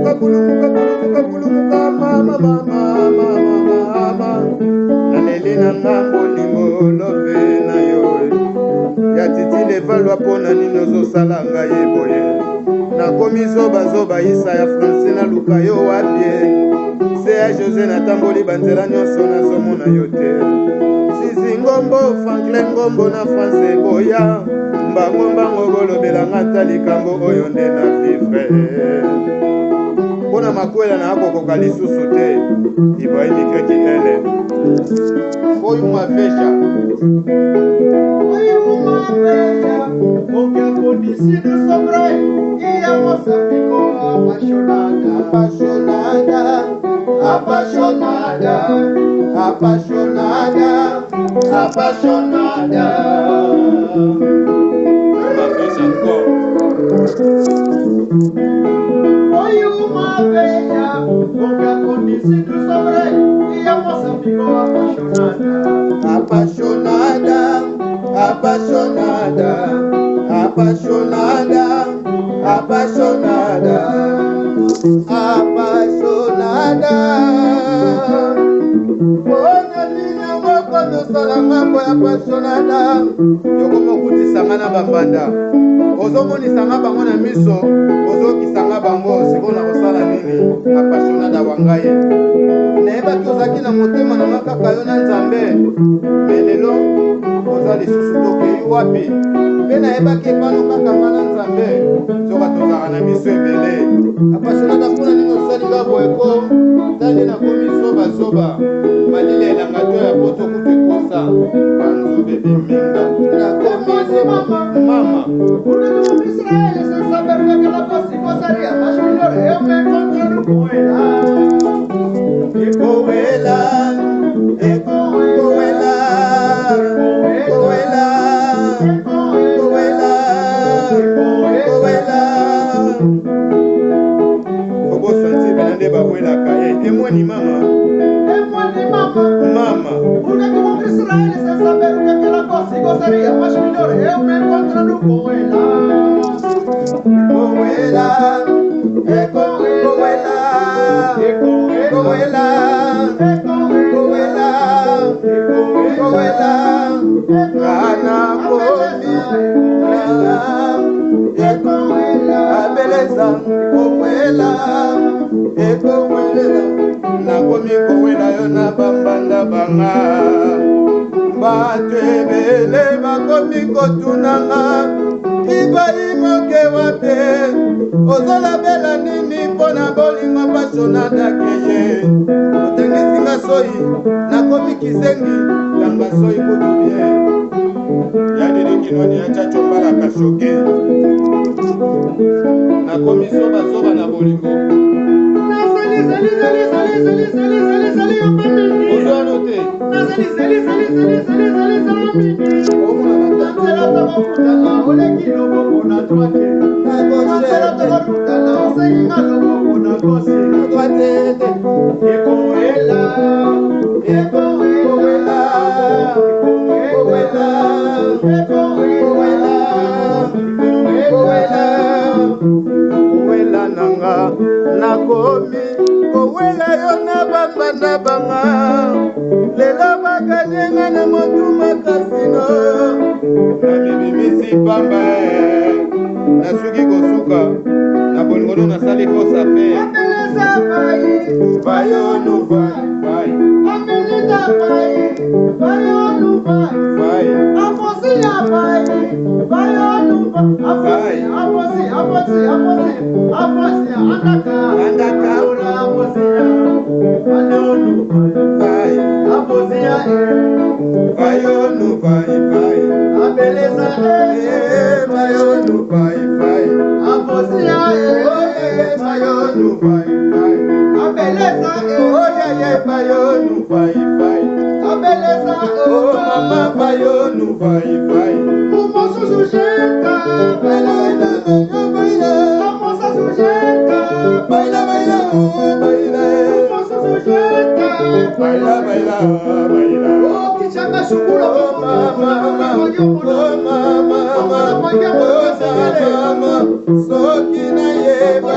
kabulumuka mama naleli na ngambo limbo lobe na yo ya titi levalwa pona nini ozosala ngai boye nakomi zoba isa ya Francine luka yo wapie se ya José natamboli banzela nyonso nazomona yo te Sisi ngombo Franklin ngombo na France boya mbango golobelanga ta likambo oyo nde na vivre mpona makwela na akokoka lisusu te Ibrahim Kreti ele oyuma vesha porque conhecido sobre a moça ficou apaixonada. Foi uma veia, porque conhecido sobre e a moça ficou apaixonada. apasionada yokoma okutisanga na bambanda ozomonisanga bango na miso ozokisanga bango sikona kosala nini apasionada wangaye nayebaki ozalaki na motema na makaka yo na nzambe me lelo oza lisusu tokei wapi mpe nayebaki epano kaka nga na nzambe soka tozalaka na miso ebele apasionada mpona nini osalinga boyeko tali nakomi zobazoba malile elanga to ya poto kutu ekosa banzube biminga nakomi mama Israel sem saber que ela gostaria, mas melhor eu me encontro com ela. Emoni mama. Porque como Israel sem saber o que ela gostaria, mas melhor eu me encontro com ela. Nakomi kowela yo na bambanda banga bato ebele bakomi kotunanga ibaimoke wape ozolabela nini mpona bolingo passionada keye otangisinga soyi nakomi kisengi tanga soyi kutu bien yadilikinoni ya chachombala kashoke nakomi zobazoba na bolingo nakomi kowela yo na bambanda banga lelo bakanyenga na motuma kasino namibimisi pamba nasuki kosuka na bolingono nasali kosa pe Soki na yeba